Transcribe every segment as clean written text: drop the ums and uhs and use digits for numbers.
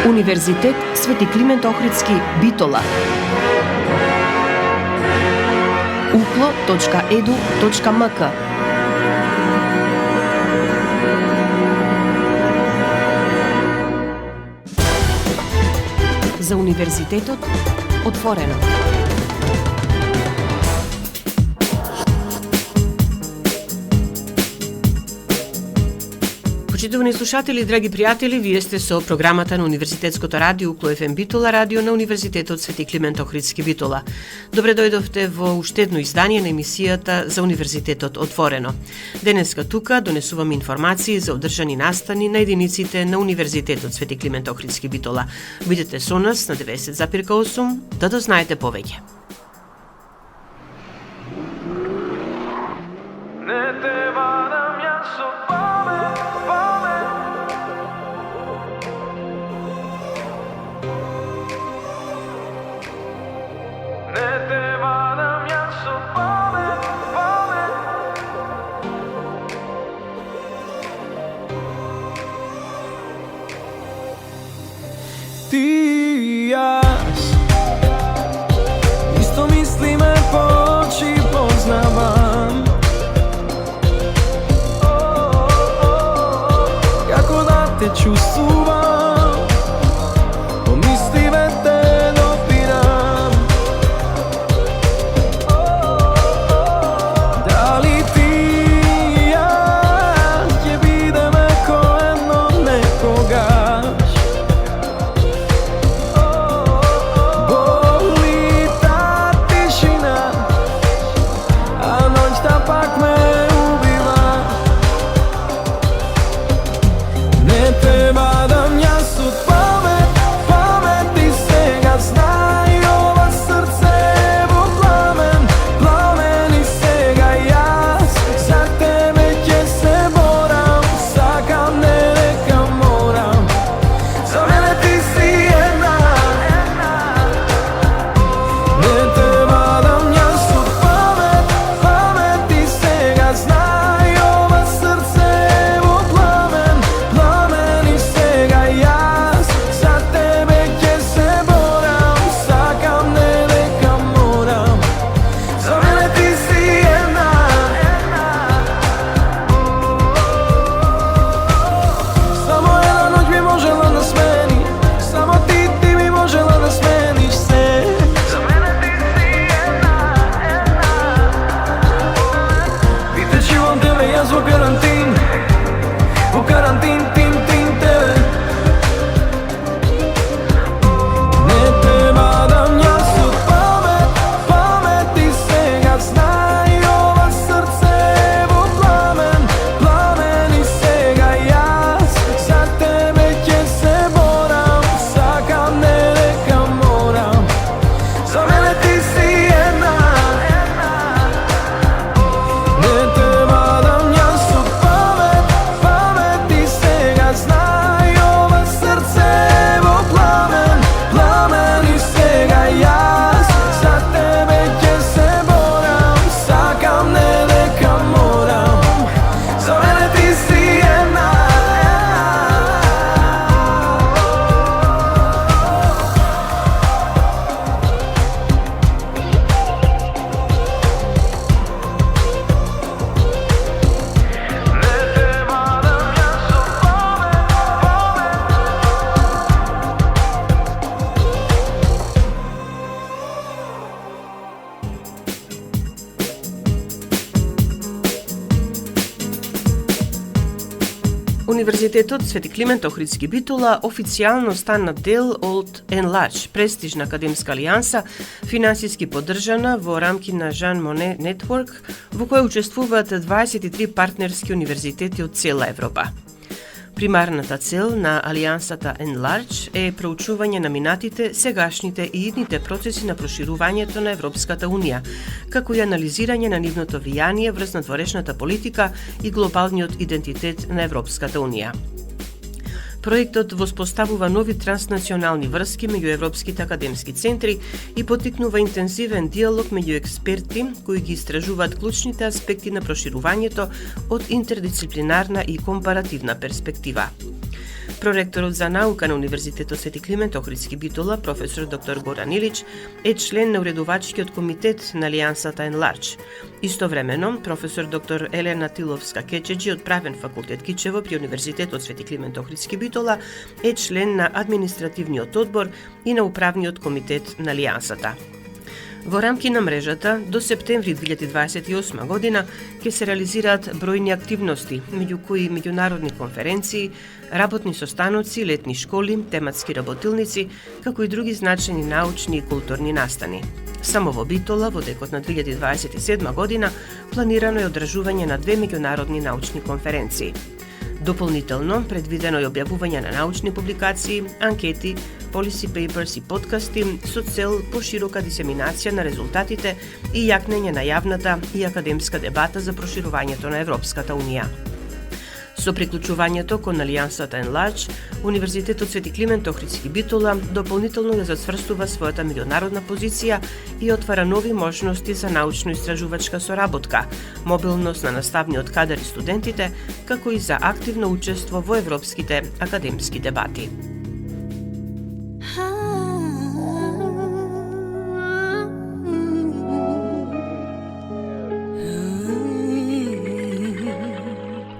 Универзитет Свети Климент Охридски, Битола. uklo.edu.mk. За универзитетот отворено. Почитувани слушатели, драги пријатели, вие сте со програмата на Универзитетското радио Укло ФМ Битола, радио на Универзитетот Свети Климент Охридски, Битола. Добре дојдовте во уште едно издание на емисијата за Универзитетот отворено. Денеска тука донесуваме информации за одржани настани на единиците на Универзитетот Свети Климент Охридски, Битола. Бидете со нас на 90,8 да дознаете повеќе. Ти и јас исто мислиме, по очи познавам. Како да те чувствувам, по мисливе те допирам. Дали ти и јас ќе бидеме коено некогаш? Универзитетот Свети Климент Охридски, Битола официјално стана дел од Enlarge, престижна академска алијанса, финансиски поддржана во рамки на Jean Monnet Network, во која учествуваат 23 партнерски универзитети од цела Европа. Примарната цел на алијансата Enlarge е проучување на минатите, сегашните и идните процеси на проширувањето на Европската Унија, како и анализирање на нивното влијание врз надворешната политика и глобалниот идентитет на Европската Унија. Проектот воспоставува нови транснационални врски меѓу европските академски центри и поттикнува интензивен диалог меѓу експерти кои ги истражуваат клучните аспекти на проширувањето од интердисциплинарна и компаративна перспектива. Проректорот за наука на Универзитетот Свети Климент Охридски Битола, професор доктор Горан Илич, е член на уредувачкиот комитет на Алијансата Енларч. Истовремено, професор доктор Елена Тиловска-Кечеджи од Правен факултет Кичево при Универзитетот Свети Климент Охридски Битола е член на административниот одбор и на управниот комитет на Алијансата. Во рамки на мрежата, до септември 2028 година ќе се реализираат бројни активности, меѓу кои меѓународни конференции, работни состаноци, летни школи, тематски работилници, како и други значајни научни и културни настани. Само во Битола, во декот на 2027 година, планирано е одржување на 2 меѓународни научни конференции. Дополнително, предвидено е објавување на научни публикации, анкети, policy papers и подкасти со цел поширока дисеминација на резултатите и јакнење на јавната и академска дебата за проширувањето на Европската Унија. Со приклучувањето кон Алијансата Енларч, Универзитетот Свети Климент Охридски Битола дополнително ја зацврстува својата меѓународна позиција и отвара нови можности за научно-истражувачка соработка, мобилност на наставниот кадар и студентите, како и за активно учество во европските академски дебати.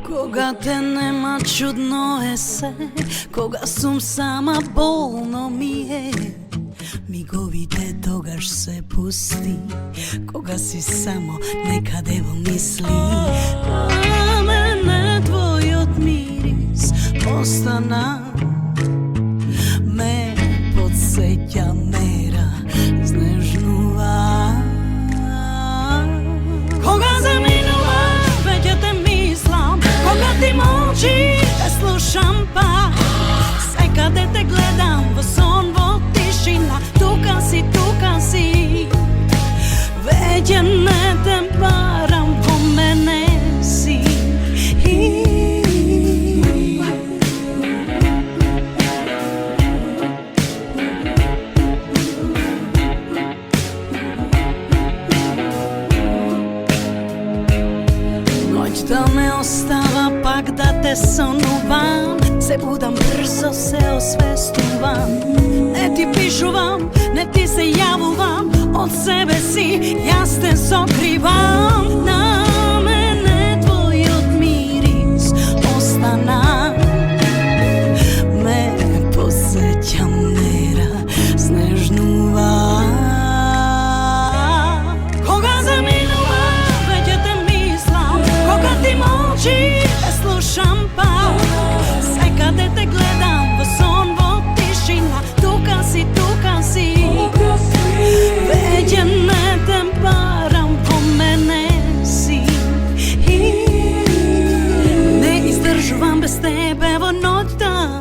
Кога те нема, чудно е се, кога сум сама, болно ми е. Миговите тогаш се пусти, кога си само некаде во мисли. На мене твојот мирис остана, ме подсеќа, ме разнежнува. Кога заминува, веќе те мислам, кога ти молчи, те слушам пак. Секаде те гледам во сон, во тишина, тука си. Веќе не те барам, во мене си. Ноќта ме остава пак да те сонувам, се будам брзо, се освестувам. Не ти пишувам, не ти се јавувам, од себе си јас те сокривам. На мене твојот мирис остана, ме посеќа, ме разнежнува. Кога заминува, веќе те мислам, кога ти молчи, те слушам пак. Секаде те гледам во сон, во тишина, тука си. Веќе не те барам, во мене си. Не издржувам без тебе во ноќта.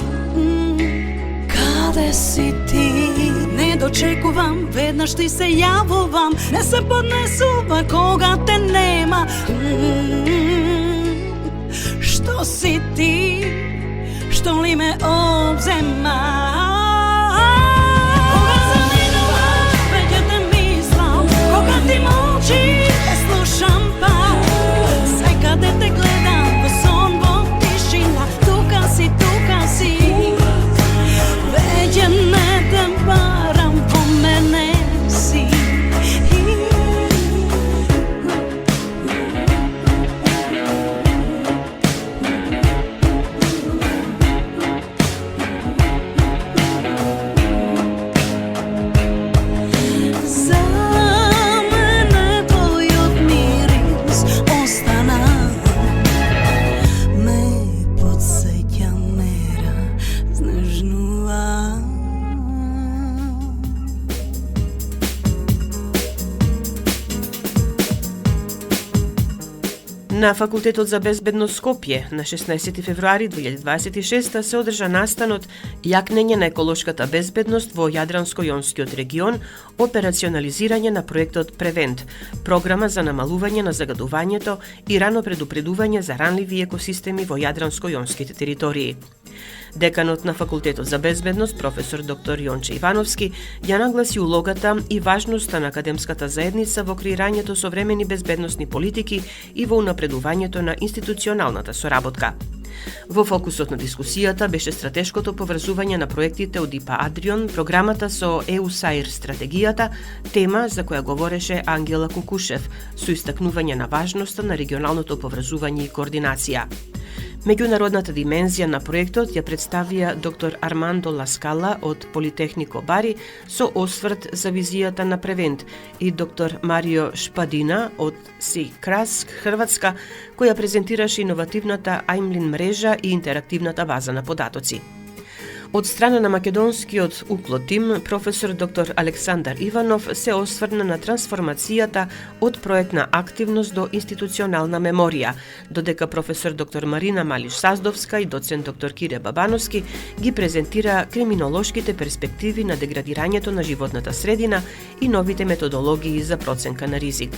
Каде си ти? Не дочекувам, веднаш ти се јавувам. Не се поднесува кога те нема. Што си ти? Што ли ме обзема? Кога заминува, веќе те мислам, кога ти молчи, те слушам пак. Секаде те гледам во сон, во тишина, тука си. Веќе не те барам, во мене си. На Факултетот за безбедност Скопје на 16 февруари 2026 се одржа настанот Јакнење на еколошката безбедност во Јадранско-Јонскиот регион, операционализирање на проектот Превент, програма за намалување на загадувањето и рано предупредување за ранливи екосистеми во Јадранско-Јонските територии. Деканот на Факултетот за безбедност, професор доктор Јонче Ивановски, ја нагласи улогата и важноста на академската заедница во креирањето современи безбедносни политики и во унапредувањето на институционалната соработка. Во фокусот на дискусијата беше стратешкото поврзување на проектите од ИПА Адрион, програмата со ЕУСАИР стратегијата, тема за која говореше Ангела Кукушев, со истакнување на важноста на регионалното поврзување и координација. Меѓународната димензија на проектот ја представија доктор Армандо Ласкала од Политехнико Бари со осврт за визијата на Превент и доктор Марио Шпадина од СИКРАС Хрватска, која презентираше иновативната Ајмлин мрежа и интерактивната база на податоци. Од страна на македонскиот уклотим, професор доктор Александар Иванов се осврна на трансформацијата од проектна активност до институционална меморија, додека професор доктор Марина Малиш-Саздовска и доцент доктор Кире Бабановски ги презентира криминолошките перспективи на деградирањето на животната средина и новите методологии за проценка на ризик.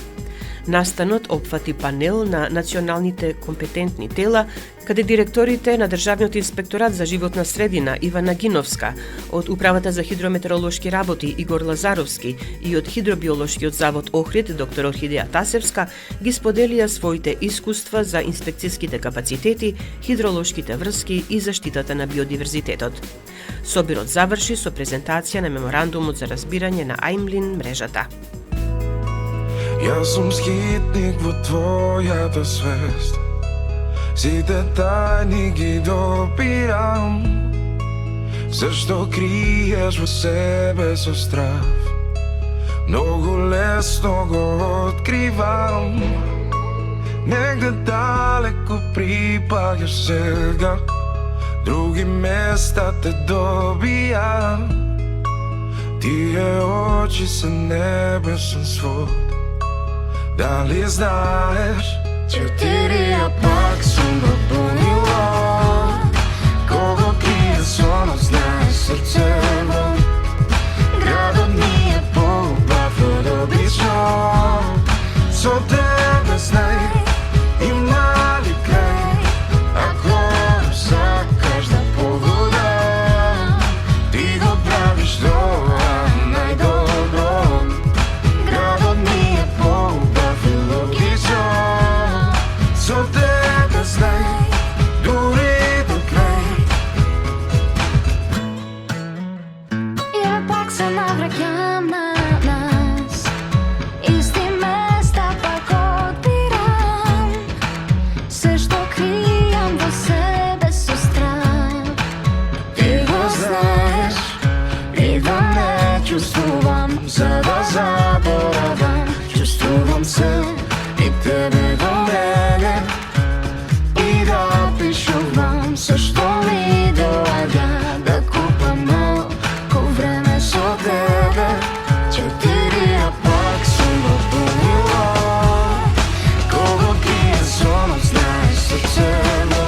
Настанот опфати панел на националните компетентни тела, каде директорите на Државниот инспекторат за животна средина Ивана Гиновска, од Управата за хидрометеоролошки работи Игор Лазаровски и од Хидробиолошкиот завод Охрид доктор Орхидеја Тасевска ги споделија своите искуства за инспекцијските капацитети, хидролошките врски и заштитата на биодиверзитетот. Собирот заврши со презентација на меморандумот за разбирање на Ајмлин мрежата. Јас сум скитник во твојата свест, сите тајни ги допирам, се што криеш во себе со страв, многу лесно го откривам. Негде далеко припаѓаш сега, други места те добија. Тие очи се небесен свод. Дали знаеш, 4 пак сум го понила, кого крие сонот, знаеш срцево. Градот ми е поубав од обично, со тебе знај, има ли крај, ако сакаш да погодам, ти го правиш тоа најдобро. Градот ми е поубав и логично, со тебе знај, дури до крај. Ја пак се навраќам на нас, исти места пак одбирам, се што кријам во себе со страв. Ти го знаеш и да не чувствувам, за да заборавам. Чувствувам се и тебе до мене, и да пишувам се што ми доаѓа, да купам малку време со тебе. 4 пак сум го понила, кого крие сонот, знаеш срцево.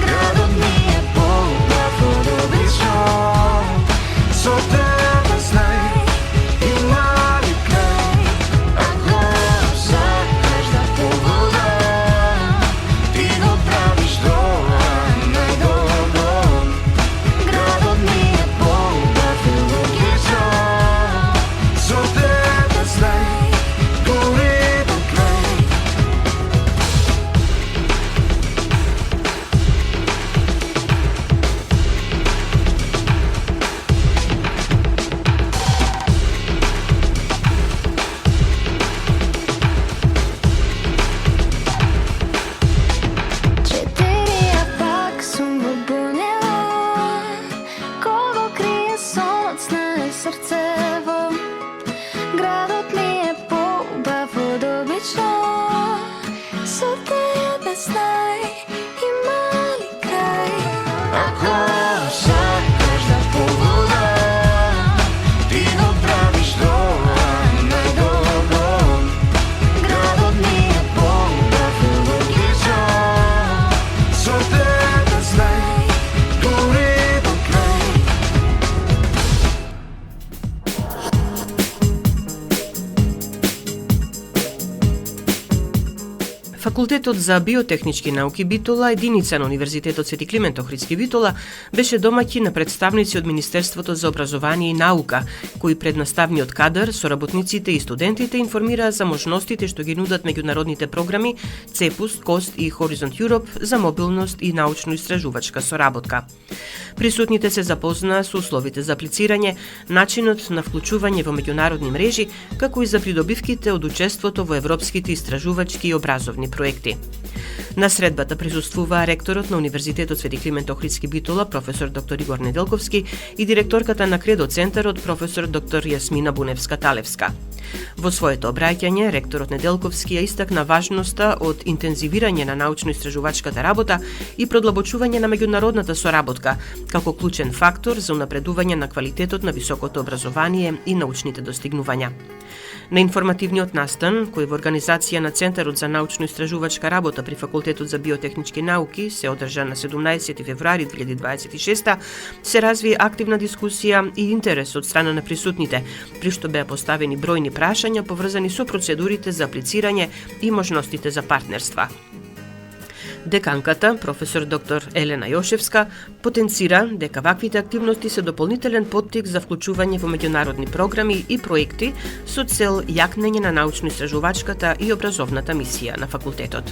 Градот ми е поубав од обично, со тебе знај, има ли крај, ако сакаш да погодам, ти го правиш тоа најдобро. Градот ми е поубав и логично, со тебе знај, дури до крај. Четирија пак сум го бунела, кого крие сонот, знае срцево. Градот ми е поубав од обично, со тебе знај, има ли крај. Ако сакаш да погодам, ти го правиш тоа најдобро. Градот ми е поубав и логично, со тебе знај, дури до крај. Факултетот за биотехнички науки Битола, единица на Универзитетот Свети Климент Охридски Битола, беше домаќин на представници од Министерството за образование и наука, кои пред наставниот кадар, соработниците и студентите информираа за можностите што ги нудат меѓународните програми CEPUS, COST и Horizon Europe за мобилност и научно-истражувачка соработка. Присутните се запознаа со условите за аплицирање, начинот на вклучување во меѓународни мрежи, како и за придобивките од учеството во европските истражувачки и образовни проекти. На средбата присуствуваа ректорот на Универзитетот Свети Климент Охридски Битола, професор доктор Игор Неделковски и директорката на Кредо центарот, професор доктор Јасмина Буневска-Талевска. Во своето обраќање, ректорот Неделковски ја истакна важноста од интензивирање на научно-истражувачката работа и продлабочување на меѓународната соработка, како клучен фактор за унапредување на квалитетот на високото образование и научните достигнувања. На информативниот настан, кој во организација на Центарот за научно-истражувачка работа при Факултетот за биотехнички науки се одржа на 17 февруари 2026, се разви активна дискусија и интерес од страна на присутните, при што беа поставени бројни прашања поврзани со процедурите за аплицирање и можностите за партнерства. Деканката, професор доктор Елена Јошевска, потенцира дека ваквите активности се дополнителен поттик за вклучување во меѓународни програми и проекти со цел јакнење на научно-истражувачката и образовната мисија на факултетот.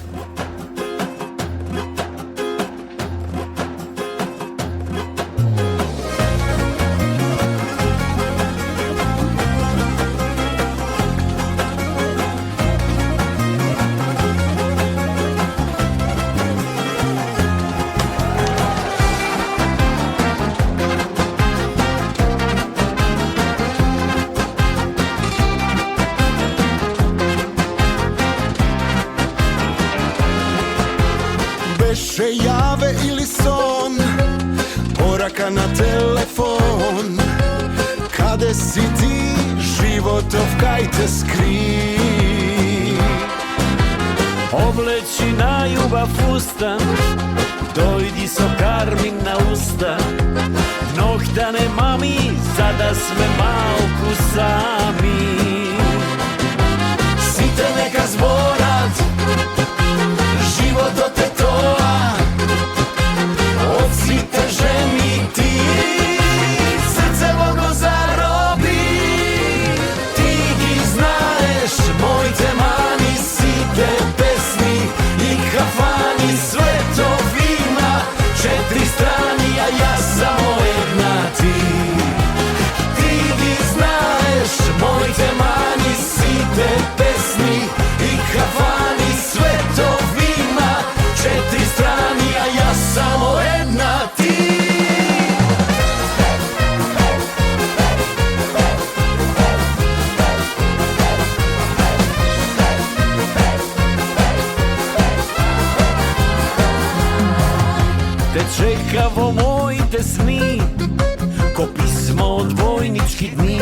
Беше јаве или сон, порака на телефон. Каде си ти, животов кај те скри? Облечи на љубав устан, дојди со кармин на уста. Нохта не мами, за да сме малку сами. Сите нека зборат, животот е тоа. Од сите жени ти срцево го зароби. Ти ги знаеш, моите мани, сите песни и кафани. Светов има 4 страни, а јас само една ти. Ти ги знаеш, моите мани, сите песни и кафани. Светов има 4 страни, а јас само една ти. Те чека во моите сни, ко писмо од војнички дни,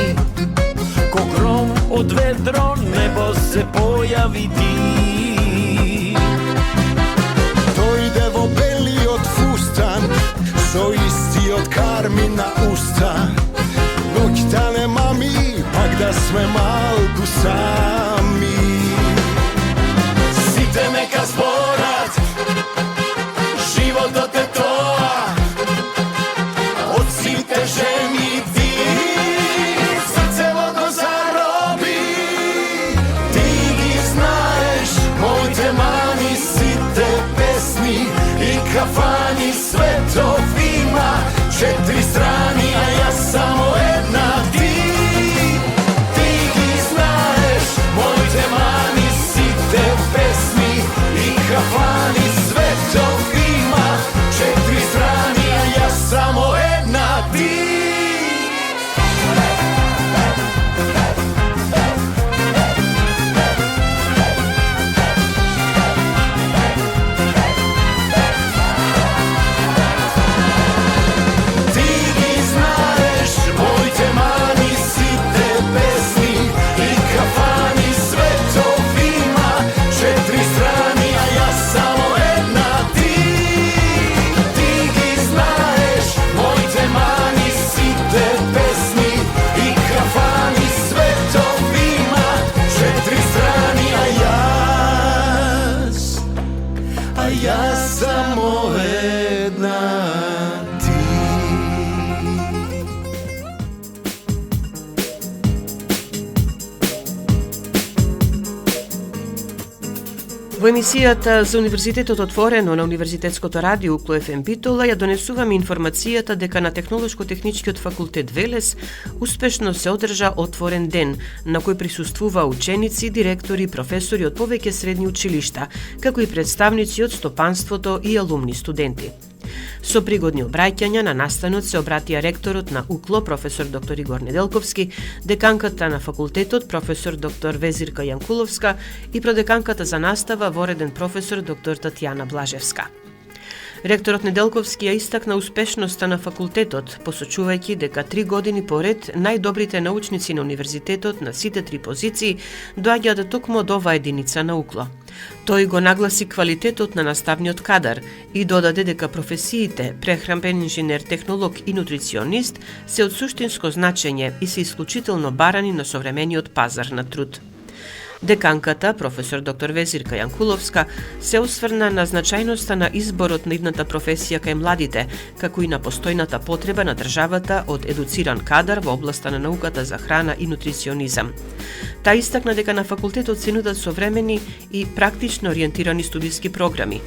ко гром од ведро небо се појави ти. Дојде во белиот фустан, со истиот кармин на уста. Ноќта не мами, пак да сме малку сами. Сите нека зборат, животот е тоа. Од сите жени ти срцево го зароби. Ти ги знаеш, моите мани, сите песни и кафани. Светов има 4 страни, а јас само една ти. Ти ги знаеш, моите мани, сите песни и кафани. Светов има 4 страни, а јас само една ти. Ти ги знаеш, Во емисијата за Универзитетот отворено на Универзитетското радио Укло ФМ Битола ја донесуваме информацијата дека на Технолошко-техничкиот факултет Велес успешно се одржа отворен ден на кој присуствува ученици, директори, професори од повеќе средни училишта, како и представници од стопанството и алумни студенти. Со пригодни обраќања на настанот се обратија ректорот на УКЛО, професор доктор Игор Неделковски, деканката на факултетот, професор доктор Везирка Јанкуловска и продеканката за настава, вореден професор доктор Татјана Блажевска. Ректорот Неделковски ја истакна успешноста на факултетот, посочувајќи дека 3 години поред најдобрите научници на универзитетот на сите 3 позиции доаѓаат токму од оваа единица на УКЛО. Тој го нагласи квалитетот на наставниот кадар и додаде дека професиите прехранбен инженер, технолог и нутриционист се од суштинско значење и се исклучително барани на современиот пазар на труд. Деканката, професор доктор Везирка Јанкуловска, се осврна на значајноста на изборот на идната професија кај младите, како и на постојната потреба на државата од едуциран кадар во областа на науката за храна и нутриционизам. Та истакна дека на факултетот се нудат современи и практично ориентирани студиски програми,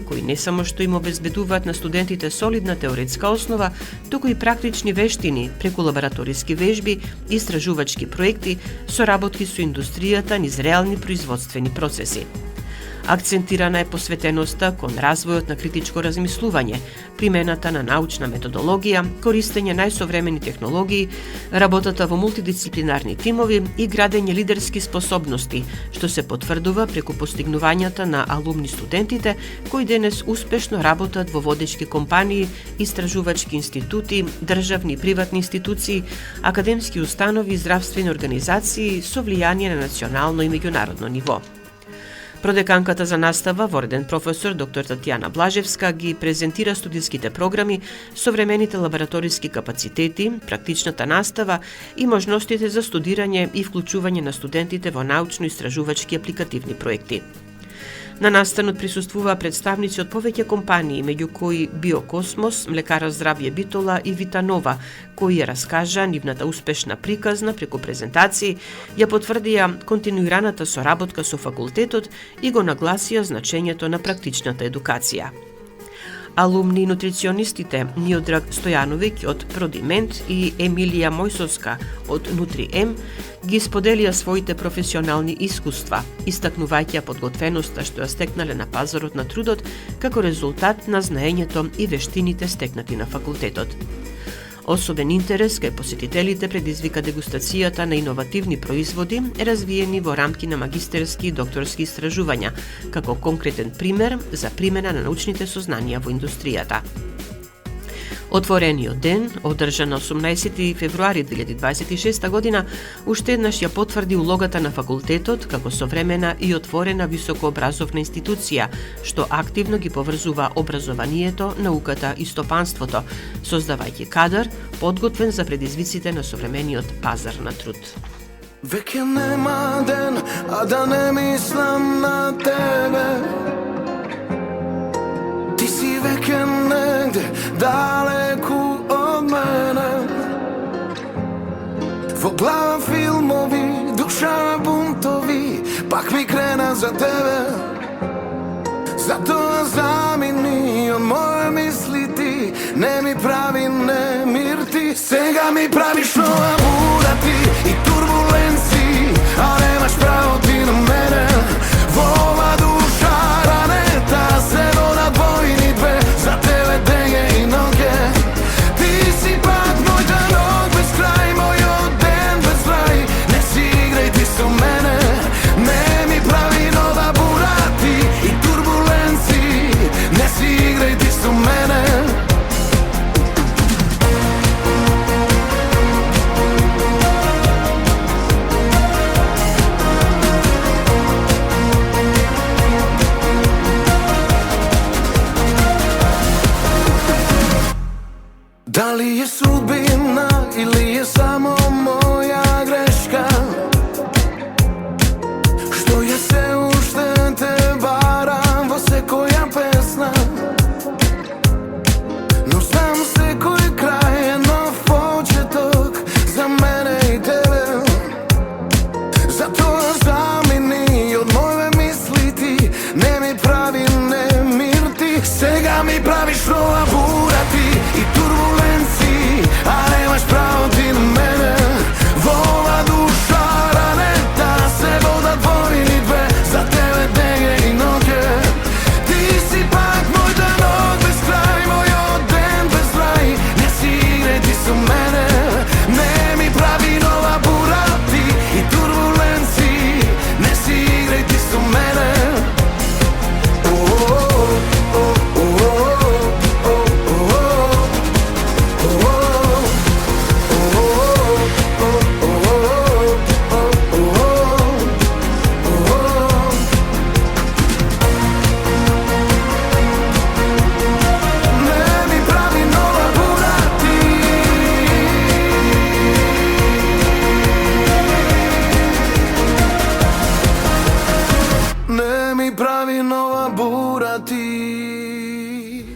кои не само што им обезбедуваат на студентите солидна теоретска основа, туку и практични вештини преку лабораториски вежби, истражувачки проекти, соработки со индустријата низ реални производствени процеси. Акцентирана е посветеноста кон развојот на критичко размислување, примената на научна методологија, користење најсовремени технологии, работата во мултидисциплинарни тимови и градење лидерски способности, што се потврдува преку постигнувањата на алумни студентите кои денес успешно работат во водечки компании, истражувачки институти, државни и приватни институции, академски установи и здравствени организации со влијание на национално и меѓународно ниво. Продеканката за настава, вореден професор доктор Татјана Блажевска, ги презентира студиските програми, современите лабораториски капацитети, практичната настава и можностите за студирање и вклучување на студентите во научно-истражувачки апликативни проекти. На настанот присуствуваа представници од повеќе компании, меѓу кои Биокосмос, Млекара Здравје Битола и Витанова, кои ја раскажа нивната успешна приказна преку презентации, ја потврдија континуираната соработка со факултетот и го нагласија значењето на практичната едукација. Алумни и нутриционистите Миодраг Стојановиќ од Продимент и Емилија Мојсовска од Нутри-М ги споделија своите професионални искуства, истакнувајќи подготвеноста што ја стекнале на пазарот на трудот како резултат на знаењето и вештините стекнати на факултетот. Особен интерес кај посетителите предизвика дегустацијата на иновативни производи развиени во рамки на магистерски и докторски истражувања, како конкретен пример за примена на научните сознанија во индустријата. Отворениот ден, одржан на 18 февруари 2026 година, уште еднаш ја потврди улогата на факултетот како современа и отворена високообразовна институција, што активно ги поврзува образованието, науката и стопанството, создавајќи кадар подготвен за предизвиците на современиот пазар на труд. Веќе нема ден, а да не мислам на тебе. Ти си веќе негде, далеку од мене. Во глава филмови, душа бунтови, пак ми крена за тебе. Затоа замини од моje мисли ти, не ми прави немир ти. Сега ми правиш нова буда ти и турбуленци, а немаш право ти на мене. Во ова душа ранета се додат војни две, за тебе дење и ноќе. Ти си пак мојта ног без крај, мојот ден без крај. Не си играј ти со мене, не ми прави нова буда ти и турбуленци. Не си играј ти со мене. Дали е судбина или е само моја грешка, што ја се уште те барам во секоја песна. Но знам секој крај е нов почеток за мене и тебе. Затоа замини од моје мисли ти, правиш нова бура ти и турбуленции, а немаш право ти на мене. Во ова душа ранета се водат войни две, за тебе дење и ноќе. Ти си пак мојта ног без крај, мојот ден без рај. Не си играј ти со мене, не ми прави нова бура ти и турбуленции, не си играј ти со мене.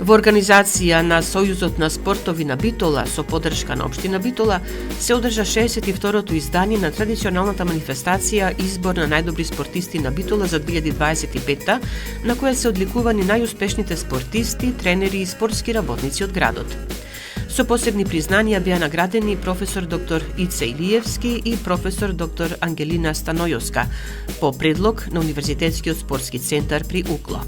Во организација на Сојузот на спортови на Битола со поддршка на општина Битола се одржа 62-то издание на традиционалната манифестација Избор на најдобри спортисти на Битола за 2025, на која се одликувани најуспешните спортисти, тренери и спортски работници од градот. Со посебни признанија беа наградени професор доктор Ице Илиевски и професор доктор Ангелина Станојовска по предлог на Универзитетскиот спортски центар при УКЛО.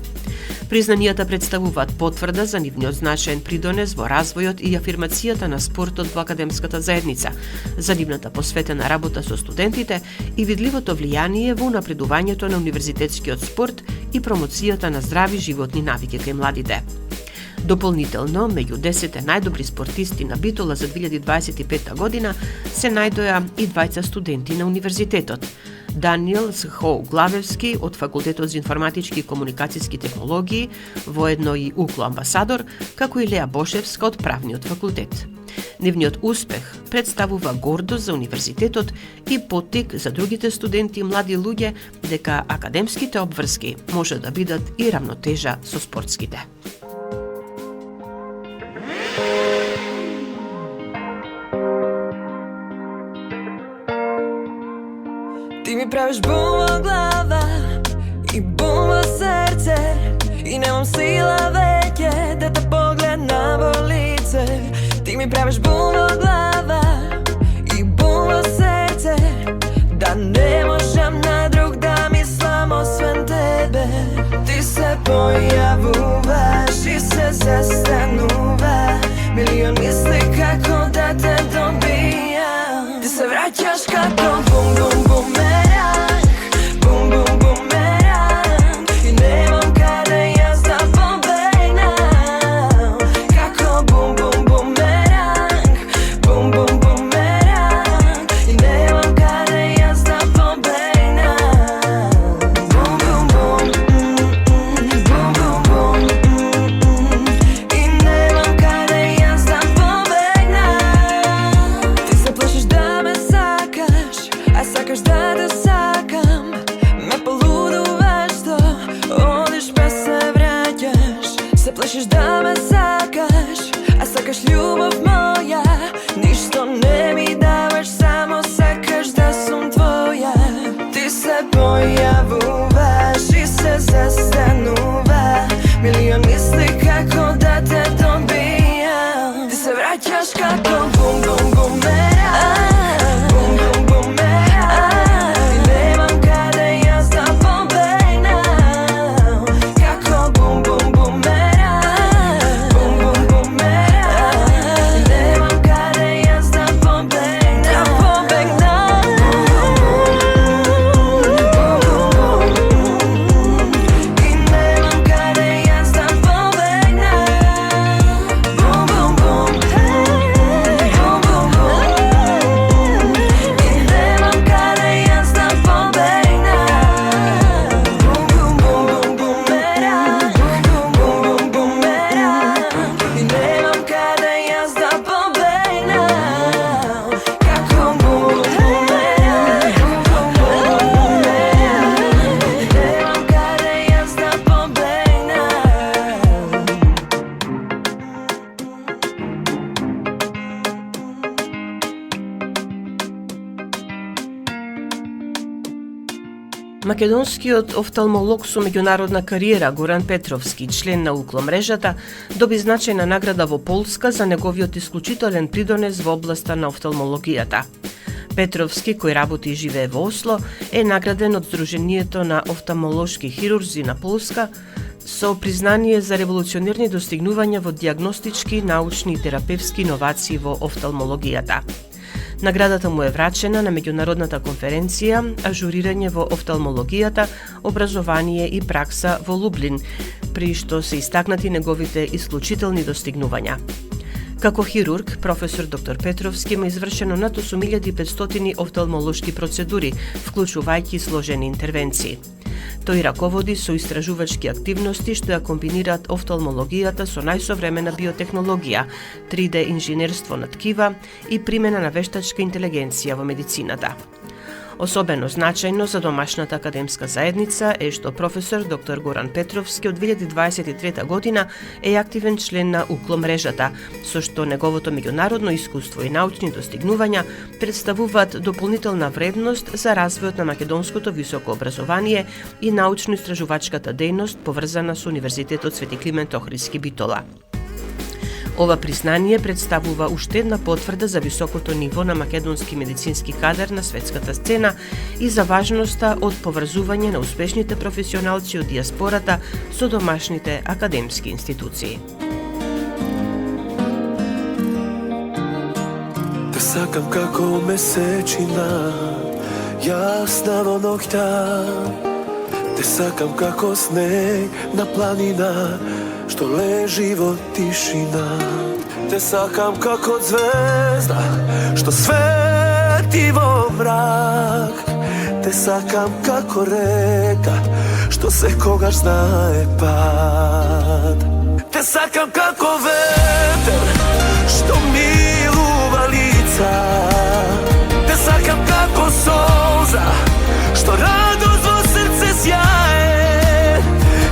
Признанијата представуваат потврда за нивниот значаен придонес во развојот и афирмацијата на спортот во академската заедница, за нивната посветена работа со студентите и видливото влијание во унапредувањето на универзитетскиот спорт и промоцијата на здрави животни навики кај младите. Дополнително, меѓу 10 најдобри спортисти на Битола за 2025 година се најдоа и двајца студенти на универзитетот. Даниел Схоу Главевски од Факултетот за информатички и комуникацијски технологии, воедно и УКЛО амбасадор, како и Леа Бошевска од Правниот факултет. Нивниот успех представува гордост за универзитетот и поттик за другите студенти и млади луѓе дека академските обврски може да бидат и рамнотежа со спортските. Ти ми правиш бум во глава и бум во срце, и немам сила веќе да те погледнам во лице. Ти ми правиш бум во глава и бум во срце, да не можам на друг да мислам освен тебе. Ти се појавуваш и се застанува, милион мисли како да те добијам. Ти се враќаш како бум бум бумеранг, бум бум бумеранг, и немам каде јас да побегнам. Како бум бум бумеранг, бум бум бумеранг, и немам каде јас да побегнам. Бум бум бум, бум бум бум, и немам каде јас да побегнам. Ти се плашиш да ме сакаш, а сакаш да те сакам. Ме полудуваш што одиш па се враќаш. Се плашиш да ме сакаш, а сакаш љубов моја. Ништо не ми даваш, само сакаш да сум твоја. Ти се појавуваш и се застанува, милион мисли како да те добијам. Ти се враќаш како бум бум бумеранг, бум бум бумеранг, и немам каде јас да побегнам. Како бум бум бумеранг, бум бум бумеранг, и немам каде јас да побегнам. Македонскиот офталмолог со меѓународна кариера Горан Петровски, член на УКЛО мрежата, доби значајна награда во Полска за неговиот исклучителен придонес во областа на офталмологијата. Петровски, кој работи и живее во Осло, е награден од Сдруженијето на офталмолошки хирурзи на Полска со признание за револуционерни достигнувања во дијагностички, научни и терапевски иновации во офталмологијата. Наградата му е врачена на меѓународната конференција Ажурирање во офталмологијата, образование и пракса во Лублин, при што се истакнати неговите исклучителни достигнувања. Како хирург, професор доктор Петровски има извршено над 8500 офталмолошки процедури, вклучувајќи сложени интервенции. Тој раководи со истражувачки активности што ја комбинираат офталмологијата со најсовремена биотехнологија, 3D инженерство на ткива и примена на вештачка интелигенција во медицината. Особено значајно за домашната академска заедница е што професор доктор Горан Петровски од 2023 година е активен член на УКЛО мрежата, со што неговото меѓународно искуство и научни достигнувања представуваат дополнителна вредност за развојот на македонското високо образование и научно-истражувачката дејност поврзана со Универзитетот Свети Климент Охридски Битола. Ова признание представува уште една потврда за високото ниво на македонски медицински кадар на светската сцена и за важноста од поврзување на успешните професионалци од диаспората со домашните академски институции. Те сакам како месечина, јасна во ноќта. Те сакам како снег на планина, што лежи во тишина. Те сакам како звезда, што свети во мрак. Те сакам како река, што секогаш знае пат. Те сакам како ветер, што милува лица. Те сакам како солза, што радост во срце сјае.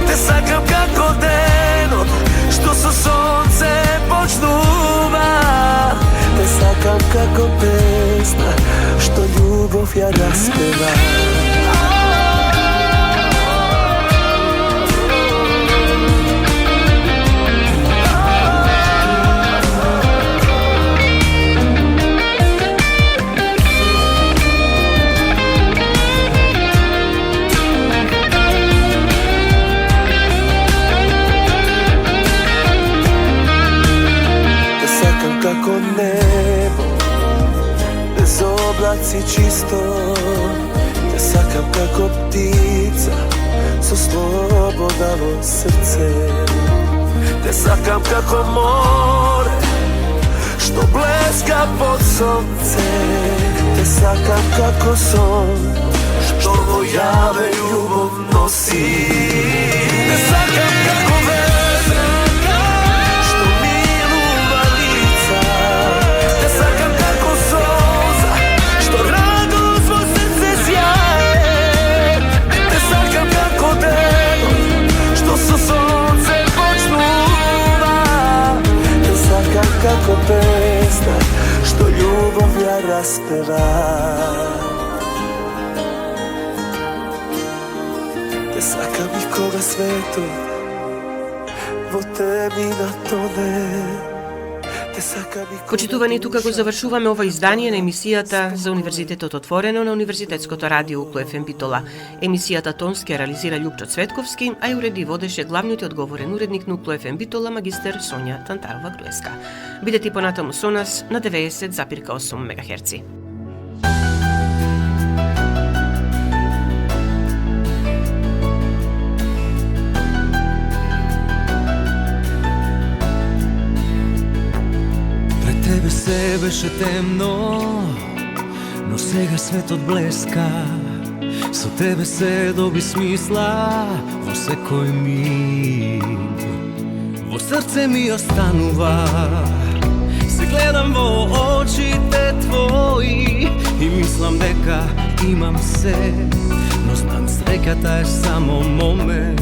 Те сакам како денот, што со сонце почнува. Те сакам како песна, што љубов ја распева. Како небо, без облаци чисто. Те сакам како птица, со слобода во срце. Те сакам како море, што блеска под сонце. Те сакам како сон, што во јаве љубов носи. Те сакам како ветер, што милува лица. Те сакам како солза, што радост во срце сјае. Те сакам како денот, што со сонце почнува. Те сакам како песна, што љубов ја распева. Те сакам и кога светот во темнина тоне. Те сакам и кога... Почитувани, тука го завршуваме ова издание на емисијата за Универзитетот отворено на Универзитетското радио УКЛО ФМ Битола. Емисијата тонски ја реализира Љупчо Цветковски, а ја уреди и водеше главниот и одговорен уредник на УКЛО ФМ Битола магистер Сонја Тантарова-Груевска. Бидете понатаму со нас на 90,8 МГц. Тебе се беше темно, но сега светот блеска. Со тебе се доби смисла во секој миг. Во срце ми останува, се гледам во очите твои и мислам дека имам се, но знам среќата е само момент.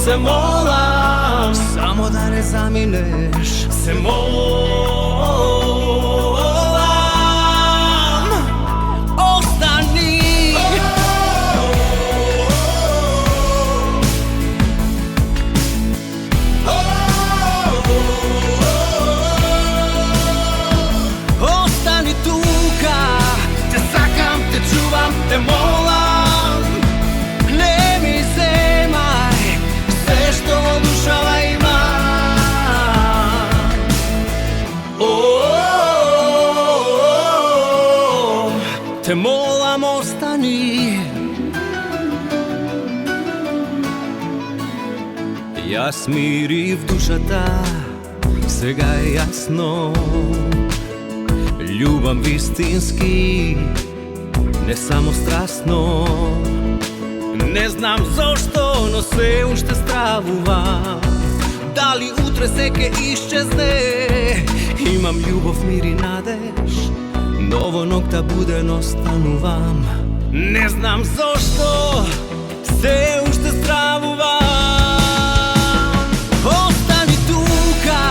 Се молам, само да не заминеш. Се молам, остани. Ја смирив душата, сега е јасно. Љубам вистински, не само страстно. Не знам зошто, но се уште стравувам. Дали утре се ке исчезне? Имам љубов, мир и надеж, но во ноќта буден останувам. Не знам зошто, се уште стравувам. Остани тука,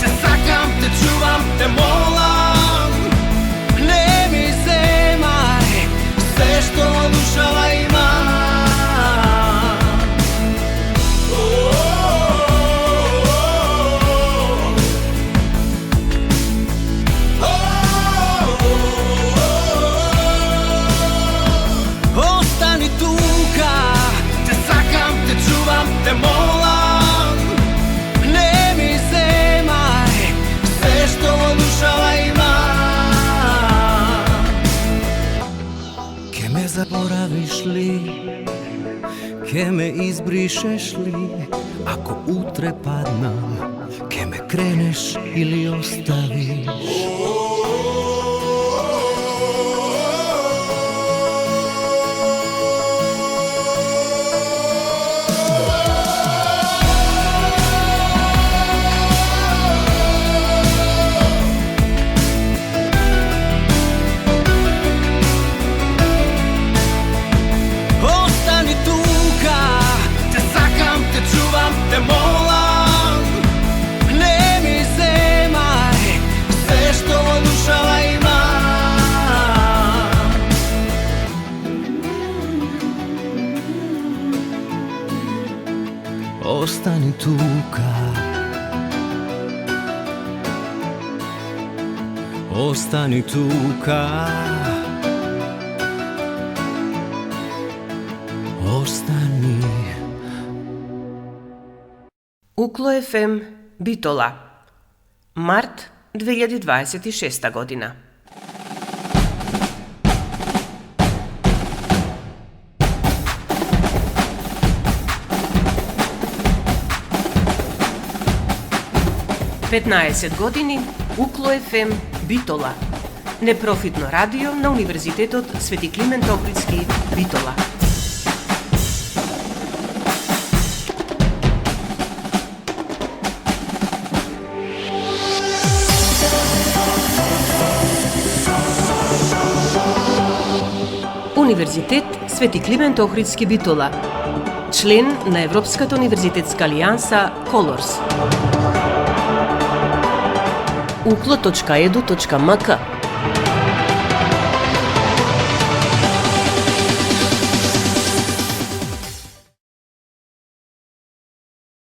те сакам, те чувам, те молам. Не ми земај се што душава има. Остани тука, те сакам, те чувам, те молам. Не ми земај се што душава има. Ке ме заборавиш ли? Ке ме избришеш ли? Ако утре паднам, ке ме кренеш или оставиш? Те молам, не ми земај се што во душава има. Остани тука, остани тука, остани. Укло ФМ Битола. Март 2026 година. Петнаесет години Укло ФМ Битола. Непрофитно радио на Универзитетот Свети Климент Охридски Битола. Универзитет Свети Климент Охридски Битола. Член на Европската универзитетска алијанса Colors. uklo.edu.mk